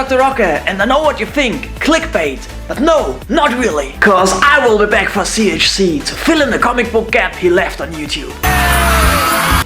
Dr. Rocke, and I know what you think, clickbait, but no, not really, cause I will be back for ZHC to fill in the comic book gap he left on YouTube.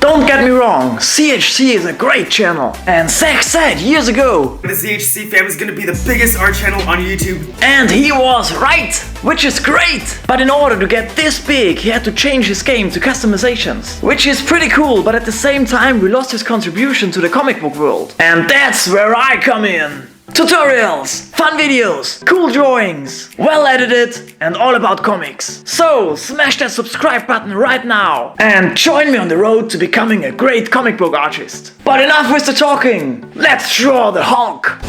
Don't get me wrong, ZHC is a great channel, and Zach said years ago the ZHC fam is gonna be the biggest art channel on YouTube. And he was right, which is great! But in order to get this big, he had to change his game to customizations, which is pretty cool, but at the same time we lost his contribution to the comic book world. And that's where I come in! Tutorials, fun videos, cool drawings, well edited and all about comics. So smash that subscribe button right now and join me on the road to becoming a great comic book artist. But enough with the talking, let's draw the Hulk!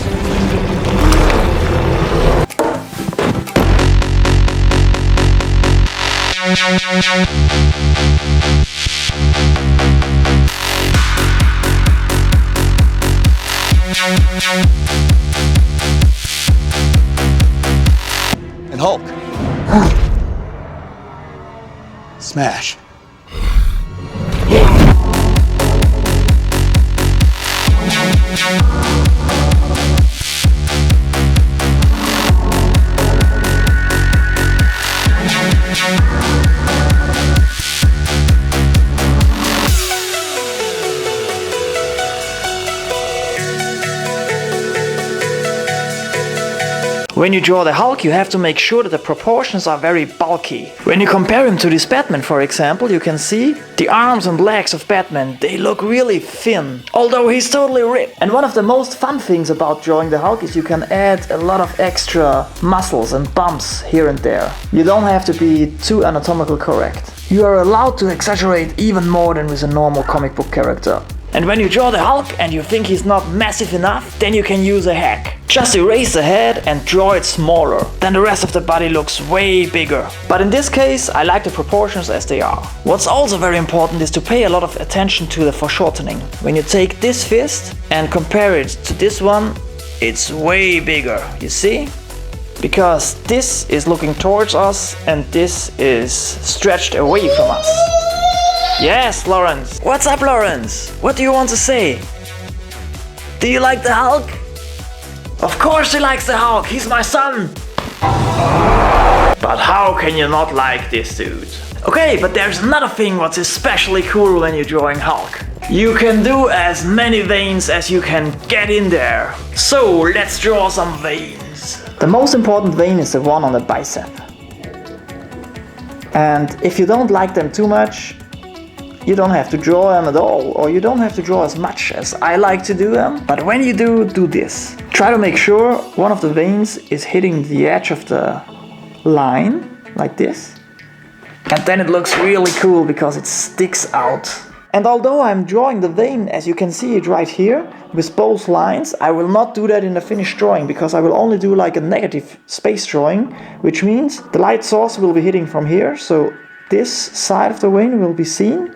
And Hulk. Smash. When you draw the Hulk, you have to make sure that the proportions are very bulky. When you compare him to this Batman, for example, you can see the arms and legs of Batman, they look really thin, although he's totally ripped. And one of the most fun things about drawing the Hulk is you can add a lot of extra muscles and bumps here and there. You don't have to be too anatomical correct. You are allowed to exaggerate even more than with a normal comic book character. And when you draw the Hulk and you think he's not massive enough, then you can use a hack. Just erase the head and draw it smaller. Then the rest of the body looks way bigger. But in this case, I like the proportions as they are. What's also very important is to pay a lot of attention to the foreshortening. When you take this fist and compare it to this one, it's way bigger, you see? Because this is looking towards us and this is stretched away from us. Yes, Lawrence. What's up, Lawrence? What do you want to say? Do you like the Hulk? Of course he likes the Hulk, he's my son! But how can you not like this dude? Okay, but there's another thing what's especially cool when you're drawing Hulk. You can do as many veins as you can get in there. So let's draw some veins. The most important vein is the one on the bicep. And if you don't like them too much, you don't have to draw them at all, or you don't have to draw as much as I like to do them. But when you do this. Try to make sure one of the veins is hitting the edge of the line, like this. And then it looks really cool because it sticks out. And although I'm drawing the vein, as you can see it right here, with both lines, I will not do that in the finished drawing, because I will only do like a negative space drawing, which means the light source will be hitting from here, so this side of the vein will be seen.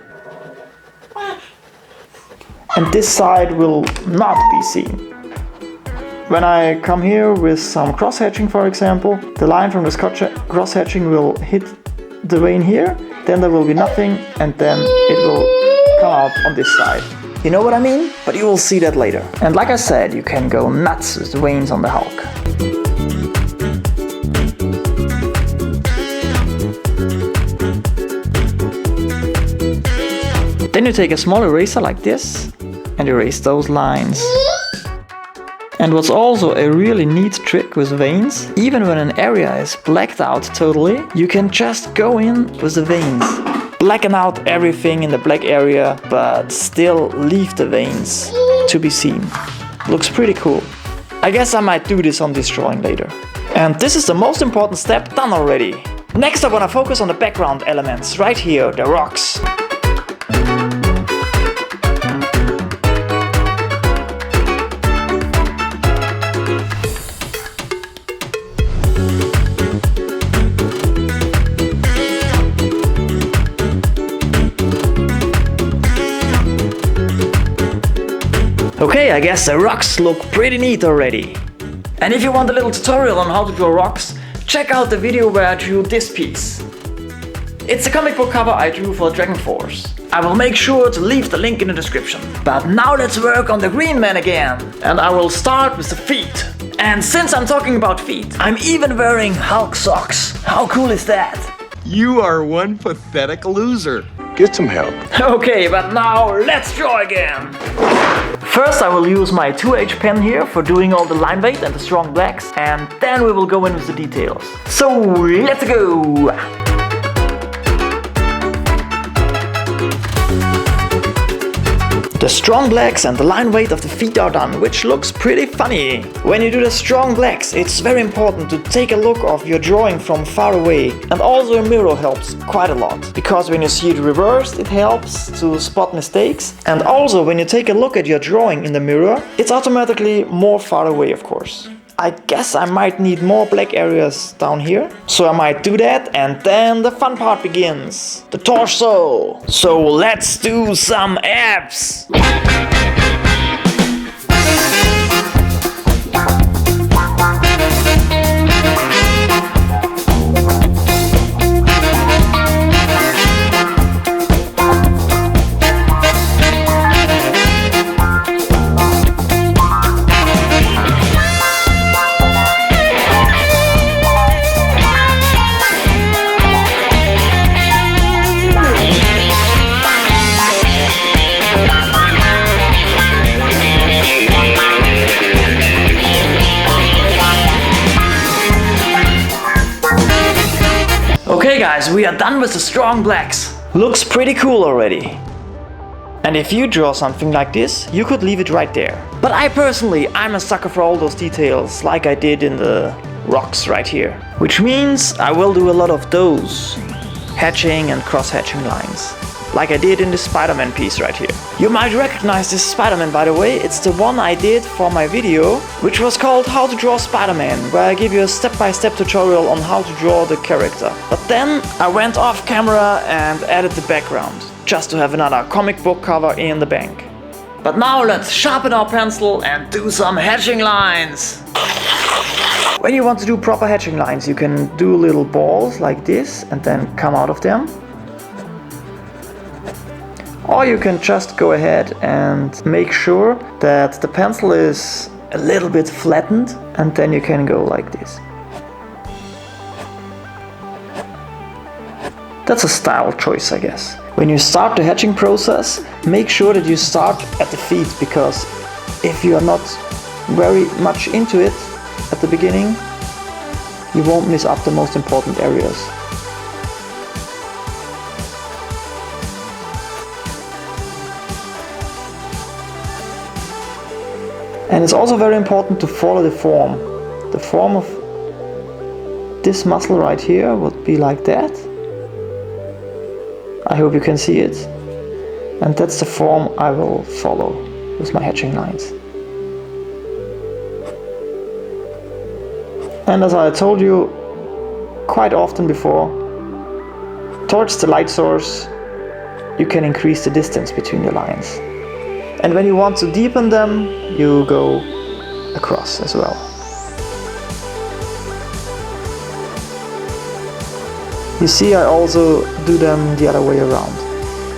And this side will not be seen. When I come here with some cross-hatching, for example, the line from this cross-hatching will hit the vein here, then there will be nothing, and then it will come out on this side. You know what I mean? But you will see that later. And like I said, you can go nuts with the veins on the Hulk. Then you take a small eraser like this and erase those lines. And what's also a really neat trick with veins, even when an area is blacked out totally, you can just go in with the veins. Blacken out everything in the black area, but still leave the veins to be seen. Looks pretty cool. I guess I might do this on this drawing later. And this is the most important step done already. Next I want to focus on the background elements, right here, the rocks. Okay, I guess the rocks look pretty neat already. And if you want a little tutorial on how to draw rocks, check out the video where I drew this piece. It's a comic book cover I drew for Dragon Force. I will make sure to leave the link in the description. But now let's work on the green man again. And I will start with the feet. And since I'm talking about feet, I'm even wearing Hulk socks. How cool is that? You are one pathetic loser. Get some help. Okay, but now let's draw again. First I will use my 2H pen here for doing all the line weight and the strong blacks, and then we will go in with the details. So let's go! The strong blacks and the line weight of the feet are done, which looks pretty funny. When you do the strong blacks, it's very important to take a look of your drawing from far away. And also a mirror helps quite a lot, because when you see it reversed, it helps to spot mistakes. And also when you take a look at your drawing in the mirror, it's automatically more far away, of course. I guess I might need more black areas down here, so I might do that, and then the fun part begins. The torso! So let's do some abs! Okay guys, we are done with the strong blacks. Looks pretty cool already. And if you draw something like this, you could leave it right there. But I'm a sucker for all those details, like I did in the rocks right here. Which means I will do a lot of those hatching and cross-hatching lines, like I did in this Spider-Man piece right here. You might recognize this Spider-Man, by the way. It's the one I did for my video, which was called How to Draw Spider-Man, where I give you a step-by-step tutorial on how to draw the character. But then I went off camera and added the background, just to have another comic book cover in the bank. But now let's sharpen our pencil and do some hatching lines. When you want to do proper hatching lines, you can do little balls like this and then come out of them. Or you can just go ahead and make sure that the pencil is a little bit flattened, and then you can go like this. That's a style choice, I guess. When you start the hatching process, make sure that you start at the feet, because if you are not very much into it at the beginning, you won't miss up the most important areas. And it's also very important to follow the form. The form of this muscle right here would be like that. I hope you can see it. And that's the form I will follow with my hatching lines. And as I told you quite often before, towards the light source you can increase the distance between the lines. And when you want to deepen them, you go across as well. You see, I also do them the other way around.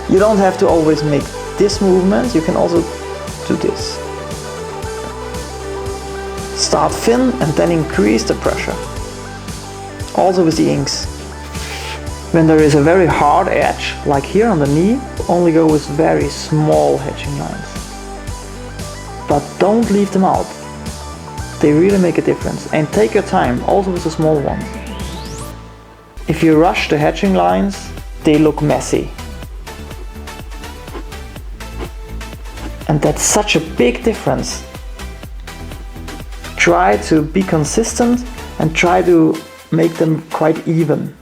You don't have to always make this movement, you can also do this. Start thin and then increase the pressure. Also with the inks. When there is a very hard edge, like here on the knee, only go with very small hatching lines. But don't leave them out. They really make a difference. And take your time, also with the small ones. If you rush the hatching lines, they look messy. And that's such a big difference. Try to be consistent and try to make them quite even.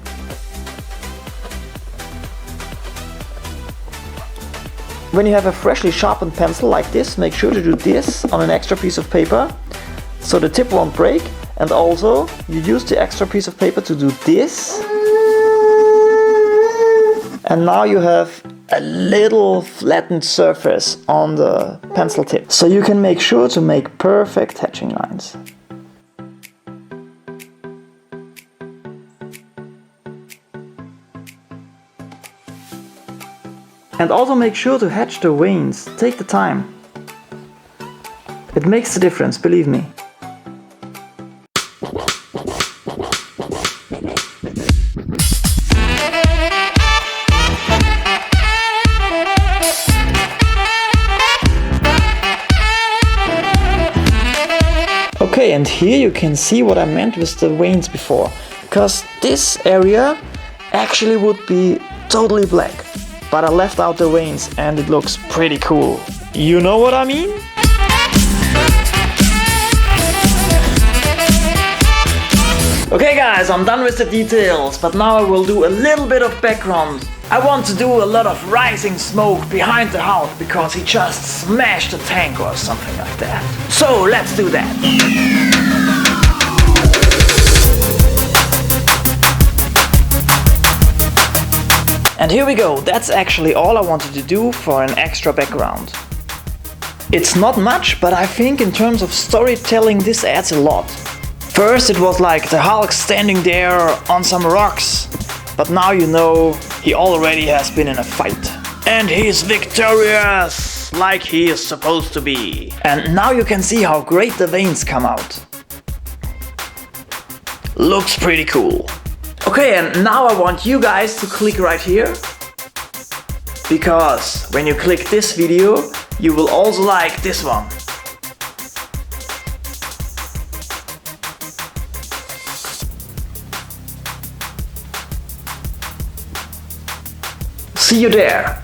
When you have a freshly sharpened pencil like this, make sure to do this on an extra piece of paper so the tip won't break, and also you use the extra piece of paper to do this. And now you have a little flattened surface on the pencil tip, so you can make sure to make perfect hatching lines. And also make sure to hatch the veins. Take the time. It makes the difference, believe me. Okay, and here you can see what I meant with the veins before. Because this area actually would be totally black. But I left out the veins and it looks pretty cool. You know what I mean? Okay guys, I'm done with the details, but now I will do a little bit of background. I want to do a lot of rising smoke behind the Hulk because he just smashed a tank or something like that. So let's do that. And here we go, that's actually all I wanted to do for an extra background. It's not much, but I think in terms of storytelling this adds a lot. First it was like the Hulk standing there on some rocks, but now you know he already has been in a fight. And he's victorious, like he is supposed to be. And now you can see how great the veins come out. Looks pretty cool. Okay, and now I want you guys to click right here. Because when you click this video, you will also like this one. See you there!